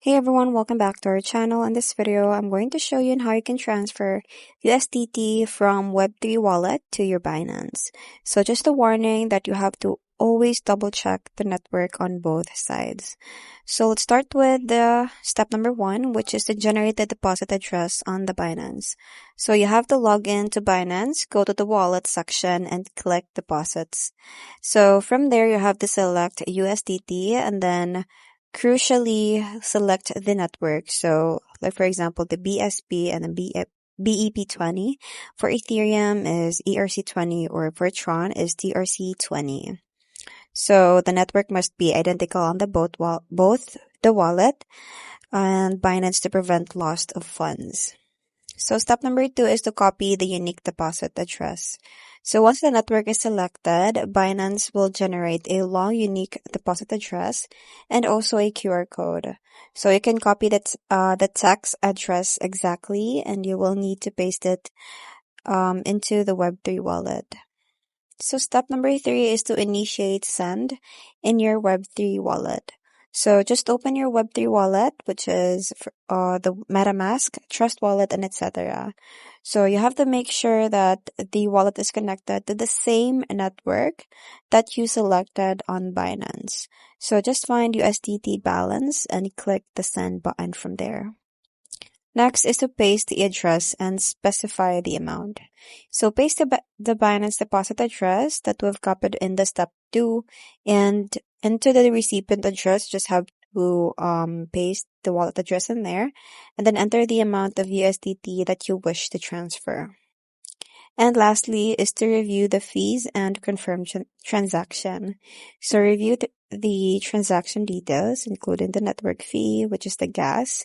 Hey everyone, welcome back to our channel. In this video, I'm going to show you on how you can transfer USDT from Web3 Wallet to your Binance. So just a warning that you have to always double check the network on both sides. So let's start with the step number 1, which is to generate the deposit address on the Binance. So you have to log in to Binance, go to the wallet section and click deposits. So from there, you have to select USDT and then crucially select the network. So like for example, the BSP and the BEP20. For Ethereum is ERC20 or for Tron is TRC20. So the network must be identical on the both the wallet and Binance to prevent loss of funds. So step number 2 is to copy the unique deposit address. So once the network is selected, Binance will generate a long unique deposit address and also a QR code. So you can copy the text address exactly and you will need to paste it into the Web3 wallet. So step number 3 is to initiate send in your Web3 wallet. So just open your Web3 wallet, which is the MetaMask, Trust Wallet, and etc. So you have to make sure that the wallet is connected to the same network that you selected on Binance. So just find USDT balance and click the send button from there. Next is to paste the address and specify the amount. So paste the Binance deposit address that we've copied in the step 2 and into the recipient address, just have to paste the wallet address in there and then enter the amount of USDT that you wish to transfer. And lastly is to review the fees and confirm transaction. So review the transaction details, including the network fee, which is the gas.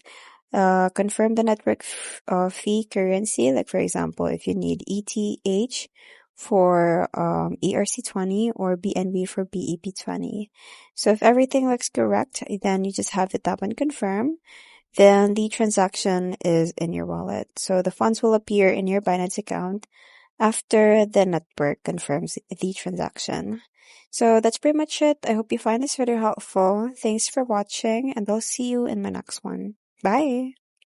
Confirm the network fee currency, like for example, if you need ETH for ERC20 or BNB for BEP20. So if everything looks correct, then you just have to tap on confirm. Then the transaction is in your wallet. So the funds will appear in your Binance account after the network confirms the transaction. So that's pretty much it. I hope you find this video helpful. Thanks for watching and I'll see you in my next one. Bye!